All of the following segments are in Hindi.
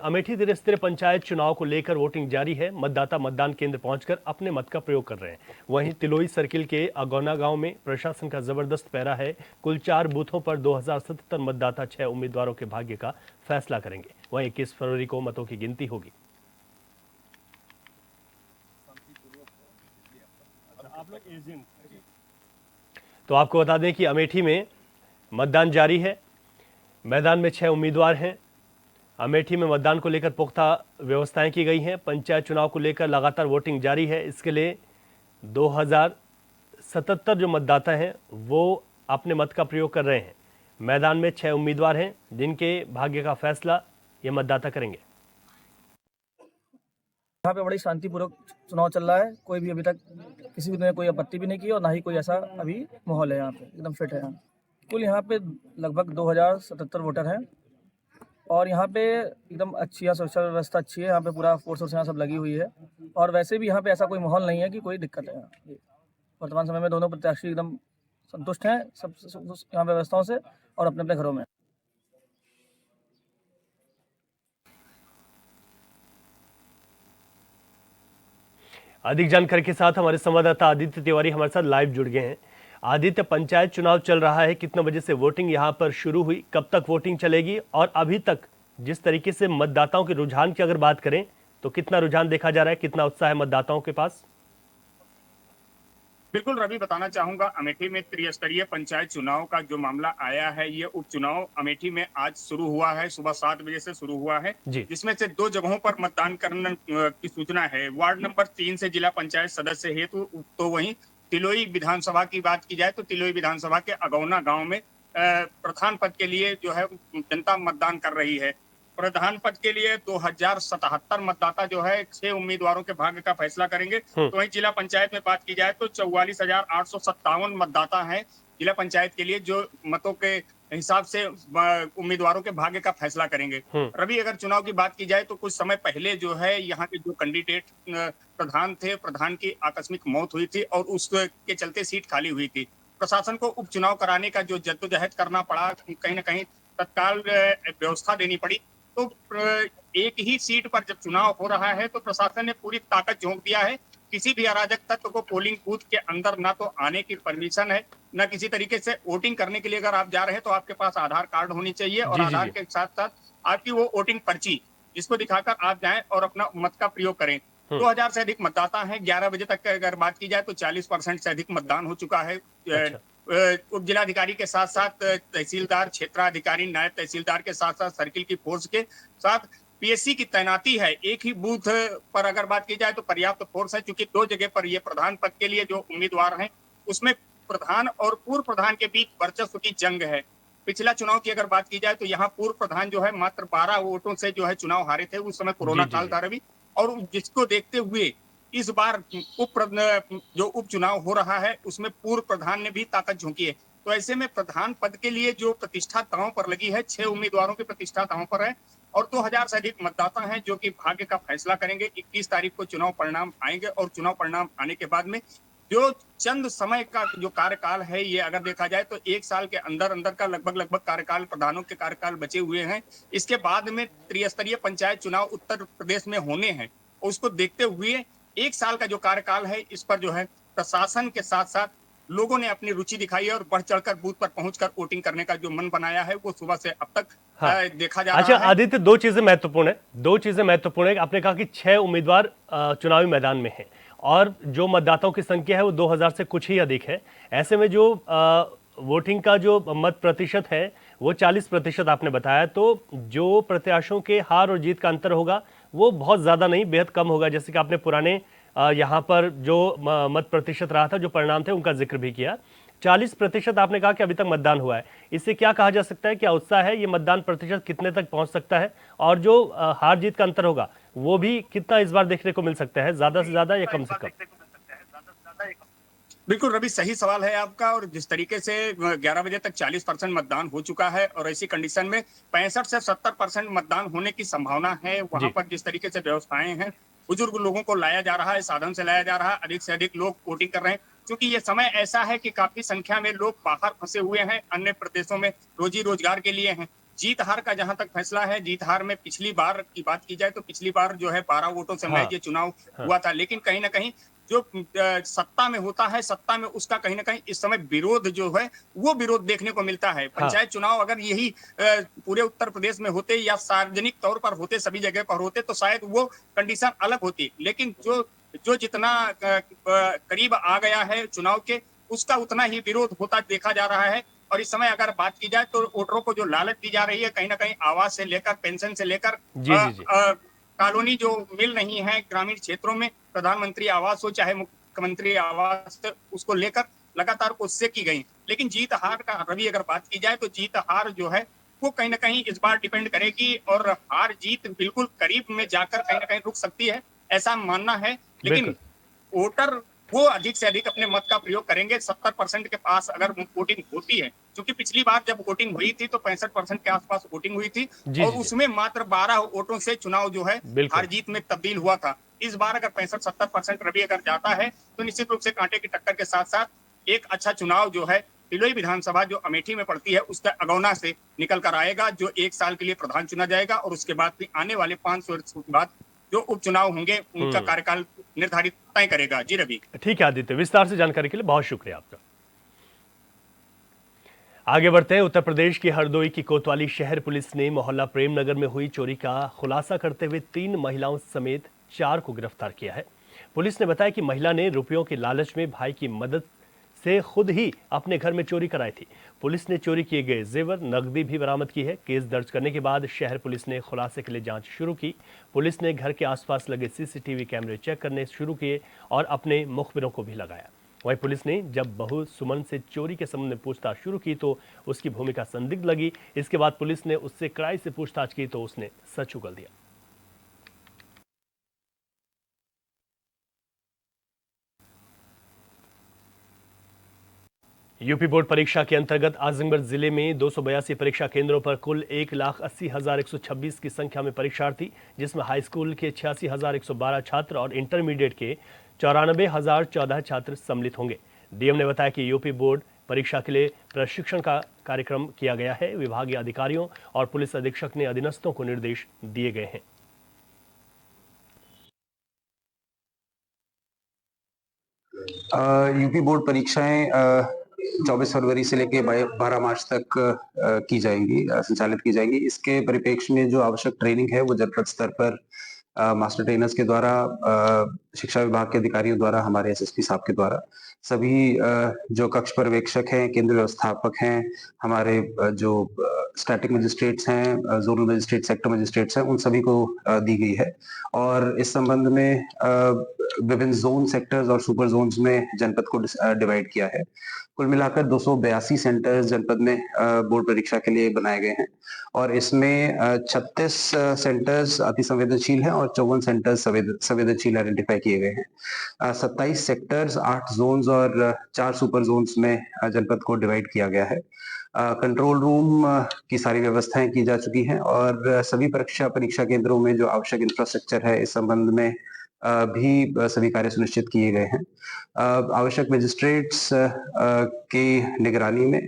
अमेठी त्रिस्तरीय पंचायत चुनाव को लेकर वोटिंग जारी है। मतदाता मतदान केंद्र पहुंचकर अपने मत का प्रयोग कर रहे हैं। वहीं तिलोई सर्किल के अगौना गांव में प्रशासन का जबरदस्त पहरा है। कुल 4 बूथों पर 2077 मतदाता 6 उम्मीदवारों के भाग्य का फैसला करेंगे। वहीं 21 फरवरी को मतों की गिनती होगी। तो आपको बता दें कि अमेठी में मतदान जारी है। मैदान में 6 उम्मीदवार हैं। अमेठी में मतदान को लेकर पुख्ता व्यवस्थाएं की गई हैं। पंचायत चुनाव को लेकर लगातार वोटिंग जारी है। इसके लिए 2077 जो मतदाता हैं वो अपने मत का प्रयोग कर रहे हैं। मैदान में 6 उम्मीदवार हैं जिनके भाग्य का फैसला ये मतदाता करेंगे। यहाँ पे बड़ी शांतिपूर्वक चुनाव चल रहा है। कोई भी अभी तक किसी ने कोई आपत्ति भी नहीं की और ना ही कोई ऐसा अभी माहौल है। यहाँ पे एकदम फिट है। यहाँ कुल यहाँ पे लगभग 2077 वोटर हैं और यहाँ पे एकदम अच्छी है, सुरक्षा व्यवस्था अच्छी है। यहाँ पे पूरा फोर्स और सब लगी हुई है और वैसे भी यहाँ पे ऐसा कोई माहौल नहीं है कि कोई दिक्कत है। वर्तमान समय में दोनों प्रत्याशी एकदम संतुष्ट हैं सब यहाँ व्यवस्थाओं से और अपने अपने घरों में। अधिक जानकारी के साथ हमारे संवाददाता आदित्य तिवारी हमारे साथ लाइव जुड़ गए हैं। आदित्य, पंचायत चुनाव चल रहा है, कितने बजे से वोटिंग यहां पर शुरू हुई, कब तक वोटिंग चलेगी और अभी तक जिस तरीके से मतदाताओं के रुझान की अगर बात करें तो कितना रुझान देखा जा रहा है, कितना उत्साह है मतदाताओं के पास? बिल्कुल रवि, बताना चाहूंगा अमेठी में त्रिस्तरीय पंचायत चुनाव का जो मामला आया है, ये उपचुनाव अमेठी में आज शुरू हुआ है। सुबह 7 बजे से शुरू हुआ है, जिसमें से 2 जगहों पर मतदान करने की सूचना है। वार्ड नंबर 3 से जिला पंचायत सदस्य हेतु तो वहीं तिलोई विधानसभा की बात की जाए तो तिलोई विधानसभा के अगौना गांव में प्रधान पद के लिए जो है जनता मतदान कर रही है। प्रधान पद के लिए 2077 मतदाता जो है 6 उम्मीदवारों के भाग्य का फैसला करेंगे। तो वहीं जिला पंचायत में बात की जाए तो 44,857 मतदाता हैं जिला पंचायत के लिए, जो मतों के हिसाब से उम्मीदवारों के भाग्य का फैसला करेंगे। रवि, अगर चुनाव की बात की जाए तो कुछ समय पहले जो है यहाँ के जो कैंडिडेट प्रधान थे, प्रधान की आकस्मिक मौत हुई थी और उसके चलते सीट खाली हुई थी। प्रशासन को उपचुनाव कराने का जो जद्दोजहद करना पड़ा, कहीं ना कहीं तत्काल व्यवस्था देनी पड़ी। तो एक ही सीट पर जब चुनाव हो रहा है तो प्रशासन ने पूरी ताकत झोंक दिया है। किसी भी अराजक तत्व को पोलिंग बूथ के अंदर ना तो आने की परमिशन है, ना किसी तरीके से वोटिंग करने के लिए अगर आप जा रहे हैं तो आपके पास आधार कार्ड होनी चाहिए और आधार के साथ साथ आपकी वो वोटिंग पर्ची, जिसको दिखाकर आप जाएं और अपना मत का प्रयोग करें। 2000 से अधिक मतदाता हैं। 11 बजे तक अगर बात की जाए तो 40% से अधिक मतदान हो चुका है। उप जिलाधिकारी के साथ साथ तहसीलदार, क्षेत्राधिकारी, नायब तहसीलदार के साथ साथ सर्किल की फोर्स के साथ पीएससी की तैनाती है। एक ही बूथ पर अगर बात की जाए तो पर्याप्त फोर्स है, क्योंकि 2 जगह पर ये प्रधान पद के लिए जो उम्मीदवार हैं उसमें प्रधान और पूर्व प्रधान के बीच वर्चस्व की जंग है। पिछला चुनाव की अगर बात की जाए तो यहाँ पूर्व प्रधान जो है मात्र 12 वोटों से जो है चुनाव हारे थे। उस समय कोरोना काल था रवि, और जिसको देखते हुए इस बार जो उपचुनाव हो रहा है उसमें पूर्व प्रधान ने भी ताकत झोंकी है। तो ऐसे में प्रधान पद के लिए जो प्रतिष्ठा दांव पर लगी है, 6 उम्मीदवारों की प्रतिष्ठा दांव पर है और 2000 से अधिक मतदाता हैं जो कि भाग्य का फैसला करेंगे। 21 तारीख को चुनाव परिणाम आएंगे और चुनाव परिणाम आने के बाद में जो चंद समय का जो कार्यकाल है, ये अगर देखा जाए तो 1 साल के अंदर अंदर का लगभग कार्यकाल प्रधानों के कार्यकाल बचे हुए हैं। इसके बाद में त्रिस्तरीय पंचायत चुनाव उत्तर प्रदेश में होने हैं। उसको देखते हुए 1 साल का जो कार्यकाल है, इस पर जो है प्रशासन के साथ साथ लोगों ने अपनी रुचि दिखाई है और बढ़ चढ़कर बूथ पर पहुंचकर वोटिंग करने का जो मन बनाया है वो सुबह से अब तक देखा जा रहा है। अच्छा आदित्य, 2 चीजें महत्वपूर्ण है। आपने कहा कि 6 उम्मीदवार चुनावी मैदान में हैं और जो मतदाताओं की संख्या है वो 2000 से कुछ ही अधिक है। ऐसे में जो वोटिंग का जो मत प्रतिशत है वो 40% आपने बताया, तो जो प्रत्याशियों के हार और जीत का अंतर होगा वो बहुत ज्यादा नहीं, बेहद कम होगा। जैसे कि आपने पुराने यहाँ पर जो मत प्रतिशत रहा था, जो परिणाम थे, उनका जिक्र भी किया। 40% आपने कहा कि अभी तक मतदान हुआ है। इससे क्या कहा जा सकता है, क्या उत्साह है, ये मतदान प्रतिशत कितने तक पहुंच सकता है और जो हार जीत का अंतर होगा वो भी कितना इस बार देखने को मिल सकता है, ज्यादा से ज्यादा या कम से कम? बिल्कुल रवि, सही सवाल है आपका। और जिस तरीके से 11 बजे तक 40% मतदान हो चुका है और ऐसी कंडीशन में 65 से 70% मतदान होने की संभावना है। वहां पर जिस तरीके से व्यवस्थाएं हैं, बुजुर्ग लोगों को लाया जा रहा है, साधन से लाया जा रहा है, अधिक से अधिक लोग वोटिंग कर रहे हैं, क्योंकि ये समय ऐसा है कि काफी संख्या में लोग बाहर फंसे हुए हैं, अन्य प्रदेशों में रोजी रोजगार के लिए हैं। जीत हार का जहां तक फैसला है, जीत हार में पिछली बार की बात की जाए तो पिछली बार जो है 12 वोटों से मैच ये चुनाव हुआ था, लेकिन कहीं ना कहीं जो सत्ता में होता है, सत्ता में उसका कहीं ना कहीं इस समय विरोध जो है वो विरोध देखने को मिलता है। पंचायत चुनाव अगर यही पूरे उत्तर प्रदेश में होते या सार्वजनिक तौर पर होते, सभी जगह पर होते, तो शायद वो कंडीशन अलग होती, लेकिन जो जितना करीब आ गया है चुनाव के, उसका उतना ही विरोध होता देखा जा रहा है। और इस समय अगर बात की जाए तो वोटरों को जो लालच दी जा रही है, कहीं ना कहीं आवास से लेकर पेंशन से लेकर कॉलोनी जो मिल रही है ग्रामीण क्षेत्रों में, प्रधानमंत्री आवास हो चाहे मुख्यमंत्री आवास, उसको लेकर लगातार कोशिशें की गई। लेकिन जीत हार का रवि अगर बात की जाए तो जीत हार जो है वो कहीं ना कहीं इस बार डिपेंड करेगी, और हार जीत बिल्कुल करीब में जाकर कहीं ना कहीं रुक सकती है, ऐसा मानना है। लेकिन वोटर वो अधिक से अधिक अपने मत का प्रयोग करेंगे। 70% के पास अगर वोटिंग होती है, क्योंकि पिछली बार जब वोटिंग हुई थी तो 65% के आसपास वोटिंग हुई थी, और उसमें मात्र 12 वोटों से चुनाव जो है हार जीत में तब्दील हुआ था। इस बार अगर 65-70% रवि अगर जाता है तो निश्चित रूप से कांटे की टक्कर के साथ साथ एक अच्छा चुनाव जो है तिलोई विधानसभा जो अमेठी में पड़ती है उसका अगौना से निकल कर आएगा, जो 1 साल के लिए प्रधान चुना जाएगा, और उसके बाद भी आने वाले 5 वर्ष के बाद जो उपचुनाव होंगे उनका कार्यकाल निर्धारित तय करेगा। जी रवि। ठीक है आदित्य, विस्तार से जानकारी के लिए बहुत शुक्रिया आपका। आगे बढ़ते हैं। उत्तर प्रदेश की हरदोई की कोतवाली शहर पुलिस ने मोहल्ला प्रेमनगर में हुई चोरी का खुलासा करते हुए 3 महिलाओं समेत 4 को गिरफ्तार किया है। पुलिस ने बताया कि महिला ने रुपयों के लालच में भाई की मदद से खुद ही अपने घर में चोरी कराई थी। पुलिस ने चोरी किए गए जेवर, नकदी भी बरामद की है। केस दर्ज करने के बाद शहर पुलिस ने खुलासे के लिए जांच शुरू की। पुलिस ने घर के आसपास लगे सीसीटीवी कैमरे चेक करने शुरू किए और अपने मुखबिरों को भी लगाया। वहीं पुलिस ने जब बहू सुमन से चोरी के संबंध में पूछताछ शुरू की तो उसकी भूमिका संदिग्ध लगी। इसके बाद पुलिस ने उससे कड़ाई से पूछताछ की तो उसने सच उगल दिया। यूपी बोर्ड परीक्षा के अंतर्गत आजमगढ़ जिले में 282 परीक्षा केंद्रों पर कुल 1,80,126 की संख्या में परीक्षार्थी, जिसमें हाई स्कूल के 86,112 छात्र और इंटरमीडिएट के 94,014 छात्र सम्मिलित होंगे। डीएम ने बताया कि यूपी बोर्ड परीक्षा के लिए प्रशिक्षण का कार्यक्रम किया गया है। विभागीय अधिकारियों और पुलिस अधीक्षक ने अधीनस्थों को निर्देश दिए गए हैं। यूपी बोर्ड परीक्षाएं 24 फरवरी से लेकर 12 मार्च तक की जाएंगी, संचालित की जाएंगी। इसके परिप्रेक्ष्य में जो आवश्यक ट्रेनिंग है वो जनपद स्तर पर मास्टर ट्रेनर्स के द्वारा, शिक्षा विभाग के अधिकारियों द्वारा, हमारे एसएसपी साहब के द्वारा, सभी जो कक्ष पर्यवेक्षक हैं, केंद्र व्यवस्थापक हैं, हमारे जो स्टैटिक मजिस्ट्रेट्स हैं, जोनल मजिस्ट्रेट, सेक्टर मजिस्ट्रेट्स हैं, उन सभी को दी गई है। और इस संबंध में विभिन्न जोन, सेक्टर्स और सुपर जोन्स में जनपद को डिवाइड किया है। कुल मिलाकर 282 सेंटर्स जनपद में बोर्ड परीक्षा के लिए बनाए गए हैं, और इसमें 36 सेंटर्स अति संवेदनशील हैं और 54 सेंटर्स संवेदनशील आइडेंटिफाई किए गए हैं। 27 सेक्टर्स, 8 जोन्स और 4 सुपर जोन्स में जनपद को डिवाइड किया गया है। कंट्रोल रूम की सारी व्यवस्थाएं की जा चुकी हैं, और सभी परीक्षा केंद्रों में जो आवश्यक इंफ्रास्ट्रक्चर है इस संबंध में भी सभी कार्य सुनिश्चित किए गए हैं। आवश्यक मजिस्ट्रेट्स की निगरानी में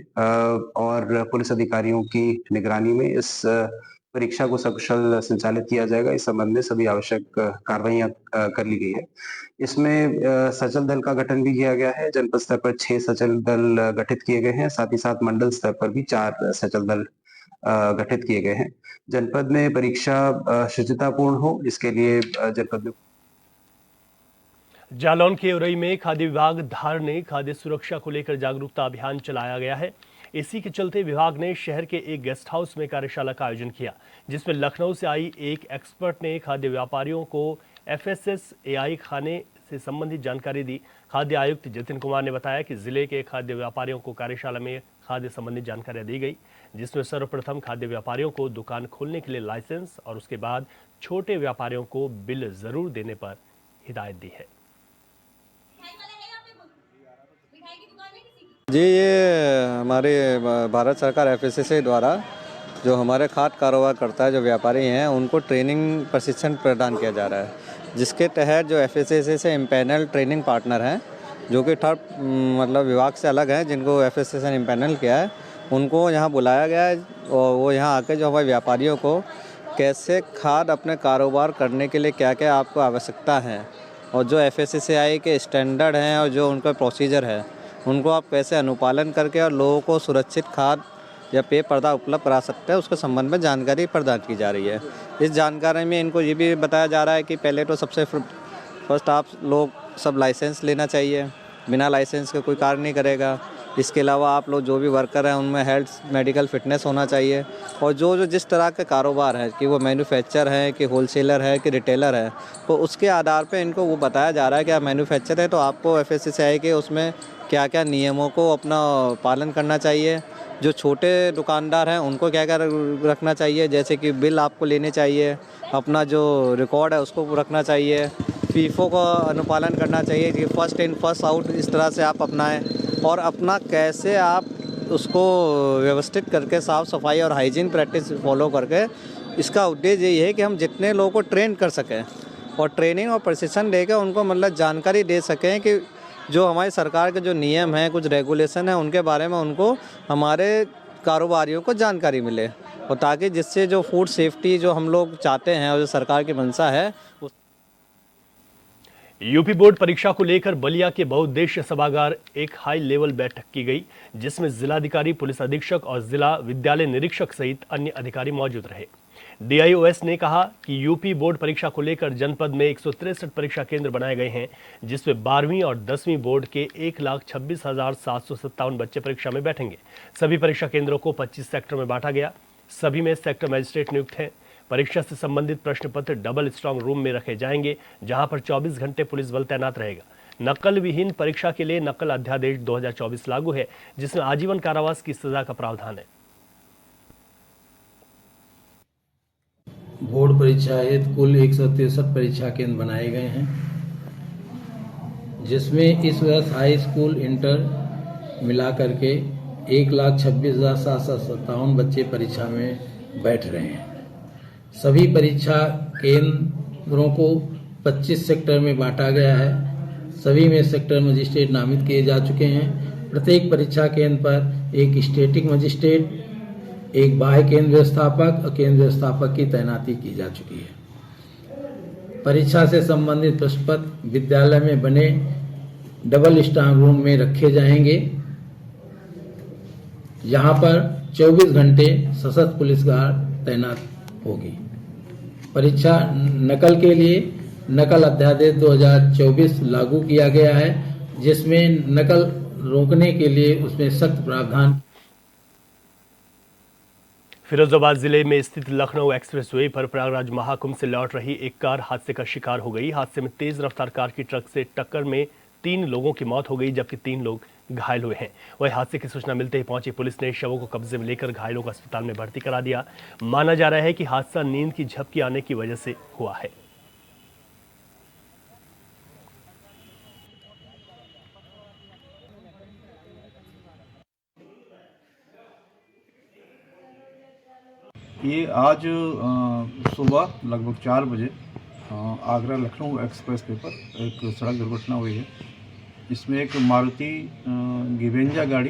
और पुलिस अधिकारियों की निगरानी में इस परीक्षा को सकुशल संचालित किया जाएगा। इस संबंध में सभी आवश्यक कार्रवाइयां कर ली गई है। इसमें सचल दल का गठन भी किया गया है। जनपद स्तर पर 6 सचल दल गठित किए गए हैं। साथ ही साथ मंडल स्तर पर भी 4 सचल दल गठित किए गए हैं। जनपद में परीक्षा शुचितापूर्ण हो, इसके लिए जनपद में जालौन के उरई में खाद्य विभाग धार ने खाद्य सुरक्षा को लेकर जागरूकता अभियान चलाया गया है। इसी के चलते विभाग ने शहर के एक गेस्ट हाउस में कार्यशाला का आयोजन किया, जिसमें लखनऊ से आई एक एक्सपर्ट ने खाद्य व्यापारियों को FSSAI खाने से संबंधित जानकारी दी। खाद्य आयुक्त जितिन कुमार ने बताया कि जिले के खाद्य व्यापारियों को कार्यशाला में खाद्य संबंधित जानकारियां दी गई, जिसमें सर्वप्रथम खाद्य व्यापारियों को दुकान खोलने के लिए लाइसेंस और उसके बाद छोटे व्यापारियों को बिल जरूर देने पर हिदायत दी है। जी, ये हमारे भारत सरकार FSSAI द्वारा जो हमारे खाद्य कारोबार करता है, जो व्यापारी हैं, उनको ट्रेनिंग प्रशिक्षण प्रदान किया जा रहा है, जिसके तहत जो FSSAI से इम्पैनल ट्रेनिंग पार्टनर हैं, जो कि थर्ड मतलब विभाग से अलग हैं, जिनको FSSAI ने इम्पैनल किया है, उनको यहाँ बुलाया गया है और वो यहाँ आके जो हमारे व्यापारियों को कैसे खाद अपने कारोबार करने के लिए क्या क्या आपको आवश्यकता है और जो FSSAI के स्टैंडर्ड हैं और जो उनका प्रोसीजर है उनको आप कैसे अनुपालन करके और लोगों को सुरक्षित खाद या पेय पदार्थ उपलब्ध करा सकते हैं उसके संबंध में जानकारी प्रदान की जा रही है। इस जानकारी में इनको ये भी बताया जा रहा है कि पहले तो सबसे फर्स्ट आप लोग सब लाइसेंस लेना चाहिए, बिना लाइसेंस के कोई कार्य नहीं करेगा। इसके अलावा आप लोग जो भी वर्कर हैं उनमें हेल्थ मेडिकल फिटनेस होना चाहिए और जो जिस तरह के कारोबार है कि वो मैन्युफैक्चर है कि होलसेलर है कि रिटेलर है तो उसके आधार पे इनको वो बताया जा रहा है कि आप मैन्युफैक्चर है तो आपको FSSAI के उसमें क्या क्या नियमों को अपना पालन करना चाहिए। जो छोटे दुकानदार हैं उनको क्या क्या रखना चाहिए, जैसे कि बिल आपको लेने चाहिए, अपना जो रिकॉर्ड है उसको रखना चाहिए, फीफो का अनुपालन करना चाहिए कि फर्स्ट इन फर्स्ट आउट इस तरह से आप अपनाएं और अपना कैसे आप उसको व्यवस्थित करके साफ़ सफाई और हाइजीन प्रैक्टिस फॉलो करके इसका उद्देश्य यही है कि हम जितने लोगों को ट्रेन कर सकें और ट्रेनिंग और प्रशिक्षण देकर उनको मतलब जानकारी दे सकें कि जो हमारी सरकार के जो नियम हैं कुछ रेगुलेशन है उनके बारे में उनको हमारे कारोबारियों को जानकारी मिले और ताकि जिससे जो फूड सेफ्टी जो हम लोग चाहते हैं और जो सरकार की मंशा है। यूपी बोर्ड परीक्षा को लेकर बलिया के बहुउद्देश्य सभागार एक हाई लेवल बैठक की गई जिसमें जिलाधिकारी, पुलिस अधीक्षक और जिला विद्यालय निरीक्षक सहित अन्य अधिकारी मौजूद रहे। DIOS ने कहा कि यूपी बोर्ड परीक्षा को लेकर जनपद में 163 परीक्षा केंद्र बनाए गए हैं जिसमें 12वीं और 10वीं बोर्ड के 1,26,757 बच्चे परीक्षा में बैठेंगे। सभी परीक्षा केंद्रों को 25 सेक्टर में बांटा गया। सभी में सेक्टर मजिस्ट्रेट नियुक्त हैं। परीक्षा से संबंधित प्रश्न पत्र डबल स्ट्रांग रूम में रखे जाएंगे जहां पर 24 घंटे पुलिस बल तैनात रहेगा। नकल विहीन परीक्षा के लिए नकल अध्यादेश 2024 लागू है जिसमें आजीवन कारावास की सजा का प्रावधान है। बोर्ड परीक्षा हेतु कुल 163 परीक्षा केंद्र बनाए गए हैं जिसमें इस वर्ष हाई स्कूल इंटर मिला करके 1,26,757 बच्चे परीक्षा में बैठ रहे हैं। सभी परीक्षा केंद्रों को 25 सेक्टर में बांटा गया है। सभी में सेक्टर मजिस्ट्रेट नामित किए जा चुके हैं। प्रत्येक परीक्षा केंद्र पर एक स्टैटिक मजिस्ट्रेट, एक बाह्य केंद्र व्यवस्थापक और केंद्र व्यवस्थापक की तैनाती की जा चुकी है। परीक्षा से संबंधित प्रश्न पत्र विद्यालय में बने डबल स्ट्रांग रूम में रखे जाएंगे जहां पर 24 घंटे सशस्त्र पुलिस गार्ड तैनात होगी। परीक्षा नकल के लिए नकल अध्यादेश 2024 लागू किया गया है जिसमें नकल रोकने के लिए उसमें सख्त प्रावधान। फिरोजाबाद जिले में स्थित लखनऊ एक्सप्रेसवे पर प्रयागराज महाकुंभ से लौट रही एक कार हादसे का शिकार हो गई। हादसे में तेज रफ्तार कार की ट्रक से टक्कर में 3 लोगों की मौत हो गई जबकि 3 लोग घायल हुए हैं। वही हादसे की सूचना मिलते ही पहुंची पुलिस ने शवों को कब्जे में लेकर घायलों को अस्पताल में भर्ती करा दिया। माना जा रहा है कि हादसा नींद की झपकी आने की वजह से हुआ है। ये आज सुबह लगभग 4 बजे आगरा लखनऊ एक्सप्रेस वे पर एक सड़क दुर्घटना हुई है। इसमें एक मारुति गिवेंजा गाड़ी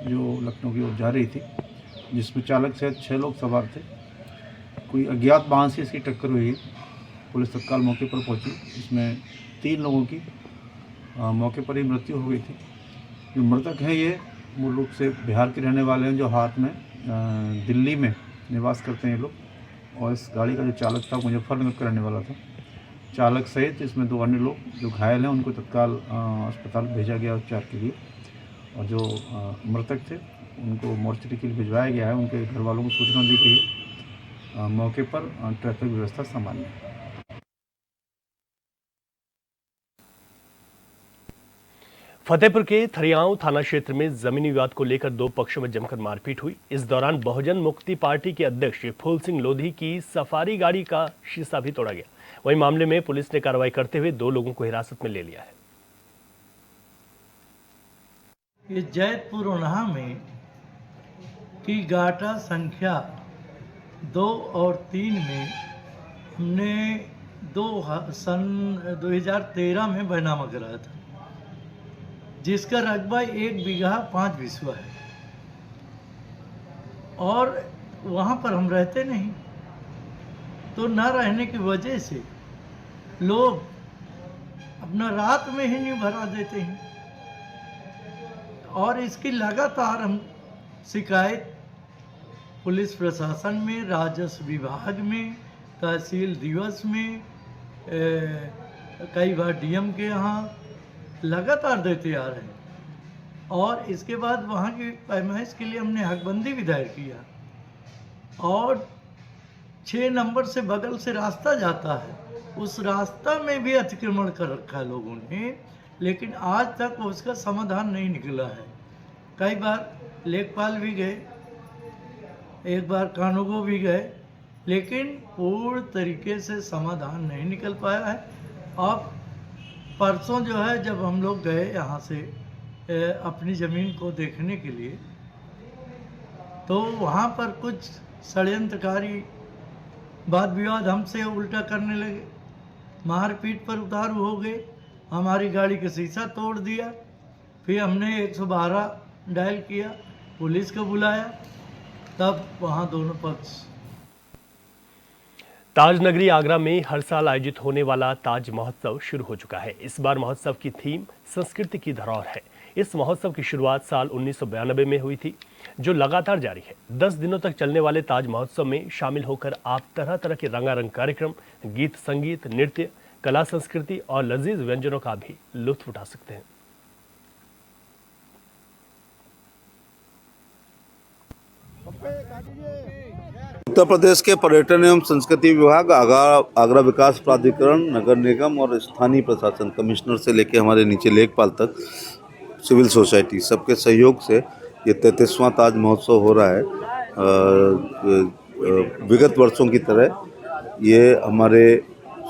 जो लखनऊ की ओर जा रही थी जिसमें चालक सहित 6 लोग सवार थे। कोई अज्ञात वाहन से इसकी टक्कर हुई है। पुलिस तत्काल मौके पर पहुंची। इसमें 3 लोगों की मौके पर ही मृत्यु हो गई थी। जो मृतक हैं ये मूल रूप से बिहार के रहने वाले हैं जो हाथ में दिल्ली में निवास करते हैं ये लोग। और इस गाड़ी का जो चालक था मुजफ्फरनगर का रहने वाला था। चालक सहित इसमें 2 अन्य लोग जो घायल हैं उनको तत्काल अस्पताल भेजा गया उपचार के लिए। और जो मृतक थे उनको मोर्चरी के लिए भिजवाया गया है। उनके घर वालों को सूचना दी गई है। मौके पर ट्रैफिक व्यवस्था सामान्य है। फतेहपुर के थरियाव थाना क्षेत्र में जमीनी विवाद को लेकर 2 पक्षों में जमकर मारपीट हुई। इस दौरान बहुजन मुक्ति पार्टी के अध्यक्ष फूल सिंह लोधी की सफारी गाड़ी का शीशा भी तोड़ा गया। वहीं मामले में पुलिस ने कार्रवाई करते हुए 2 लोगों को हिरासत में ले लिया है। ये जैतपुर उन्हा में की गाटा संख्या 2 और 3 में हमने सन 2013 में बैनामा कराया था जिसका रकबा 1 बीघा 5 बिस्वा है। और वहाँ पर हम रहते नहीं, तो न रहने की वजह से लोग अपना रात में ही नहीं भरा देते हैं। और इसकी लगातार हम शिकायत पुलिस प्रशासन में, राजस्व विभाग में, तहसील दिवस में, कई बार डीएम के यहाँ लगातार देते आ रहे हैं। और इसके बाद वहाँ की पैमाइश के लिए हमने हकबंदी भी दायर किया, और 6 नंबर से बगल से रास्ता जाता है, उस रास्ता में भी अतिक्रमण कर रखा है लोगों ने, लेकिन आज तक उसका समाधान नहीं निकला है। कई बार लेखपाल भी गए, एक बार कानूगो भी गए, लेकिन पूर्ण तरीके से समाधान नहीं निकल पाया है। अब परसों जो है, जब हम लोग गए यहाँ से अपनी ज़मीन को देखने के लिए, तो वहाँ पर कुछ षड्यंत्रकारी वाद विवाद हमसे उल्टा करने लगे, मारपीट पर उतारू हो गए, हमारी गाड़ी का शीशा तोड़ दिया। फिर हमने 112 डायल किया, पुलिस को बुलाया, तब वहाँ दोनों पक्ष। ताज नगरी आगरा में हर साल आयोजित होने वाला ताज महोत्सव शुरू हो चुका है। इस बार महोत्सव की थीम संस्कृति की धरोहर है। इस महोत्सव की शुरुआत साल 1992 में हुई थी, जो लगातार जारी है। 10 दिनों तक चलने वाले ताज महोत्सव में शामिल होकर आप तरह तरह के रंगारंग कार्यक्रम, गीत, संगीत, नृत्य, कला, संस्कृति और लजीज व्यंजनों का भी लुत्फ उठा सकते हैं। उत्तर प्रदेश के पर्यटन एवं संस्कृति विभाग, आगरा विकास प्राधिकरण, नगर निगम और स्थानीय प्रशासन, कमिश्नर से लेकर हमारे नीचे लेखपाल तक, सिविल सोसाइटी, सबके सहयोग से ये 33वां ताज महोत्सव हो रहा है। विगत वर्षों की तरह ये हमारे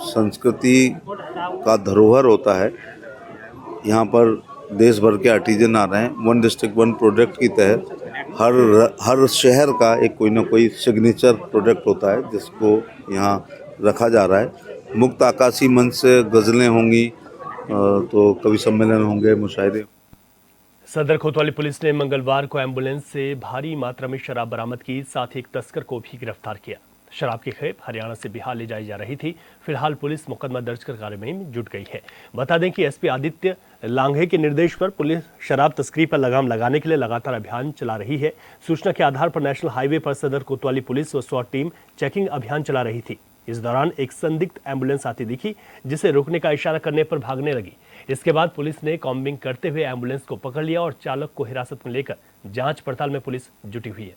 संस्कृति का धरोहर होता है। यहाँ पर देश भर के आर्टिजन आ रहे हैं। 1 डिस्ट्रिक्ट 1 प्रोडक्ट की तहत हर शहर का एक कोई ना कोई सिग्नेचर प्रोडक्ट होता है, जिसको यहाँ रखा जा रहा है। मुक्त आकाशी मंच से गज़लें होंगी, तो कवि सम्मेलन होंगे, मुशायरे। सदर कोतवाली पुलिस ने मंगलवार को एम्बुलेंस से भारी मात्रा में शराब बरामद की, साथ ही एक तस्कर को भी गिरफ्तार किया। शराब की खेप हरियाणा से बिहार ले जाई जा रही थी। फिलहाल पुलिस मुकदमा दर्ज कर कार्रवाई में जुट गई है। बता दें कि एसपी आदित्य लांघे के निर्देश पर पुलिस शराब तस्करी पर लगाम लगाने के लिए लगातार अभियान चला रही है। सूचना के आधार पर नेशनल हाईवे पर सदर कोतवाली पुलिस व स्वाट टीम चेकिंग अभियान चला रही थी। इस दौरान एक संदिग्ध एम्बुलेंस आती दिखी, जिसे रोकने का इशारा करने पर भागने लगी। इसके बाद पुलिस ने कॉम्बिंग करते हुए एम्बुलेंस को पकड़ लिया और चालक को हिरासत में लेकर जांच पड़ताल में पुलिस जुटी हुई है।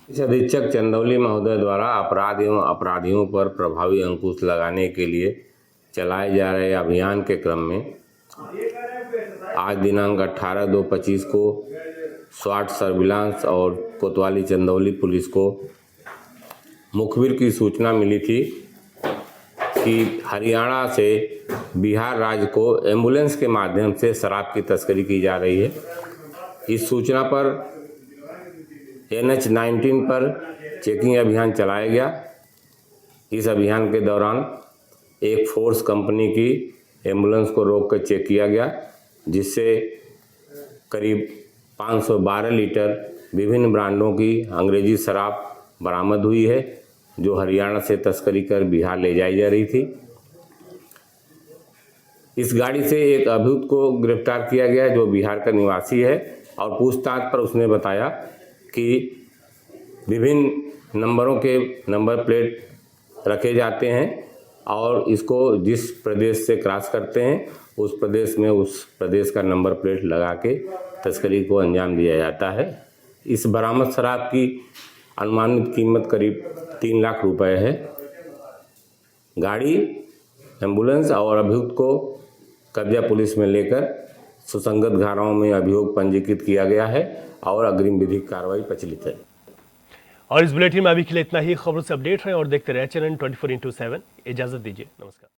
इस अधीक्षक चंदौली महोदय द्वारा अपराध एवं अपराधियों पर प्रभावी अंकुश लगाने के लिए चलाए जा रहे अभियान के क्रम में आज दिनांक 18/2/25 को स्वाट सर्विलांस और कोतवाली चंदौली पुलिस को मुखबिर की सूचना मिली थी कि हरियाणा से बिहार राज्य को एम्बुलेंस के माध्यम से शराब की तस्करी की जा रही है। इस सूचना पर NH 19 पर चेकिंग अभियान चलाया गया। इस अभियान के दौरान एक फोर्स कंपनी की एम्बुलेंस को रोककर चेक किया गया, जिससे करीब 512 लीटर विभिन्न ब्रांडों की अंग्रेजी शराब बरामद हुई है, जो हरियाणा से तस्करी कर बिहार ले जाई जा रही थी। इस गाड़ी से एक अभियुक्त को गिरफ्तार किया गया, जो बिहार का निवासी है, और पूछताछ पर उसने बताया कि विभिन्न नंबरों के नंबर प्लेट रखे जाते हैं और इसको जिस प्रदेश से क्रॉस करते हैं उस प्रदेश में उस प्रदेश का नंबर प्लेट लगा के तस्करी को अंजाम दिया जाता है। इस बरामद शराब की अनुमानित कीमत करीब 3 लाख रुपए है। गाड़ी, एम्बुलेंस और अभियुक्त को कब्जा पुलिस में लेकर सुसंगत धाराओं में अभियोग पंजीकृत किया गया है और अग्रिम विधिक कार्रवाई प्रचलित है। और इस बुलेटिन में अभी के लिए इतना ही। खबरों से अपडेट रहें और देखते रहे चैनल 24/7। इजाजत दीजिए, नमस्कार।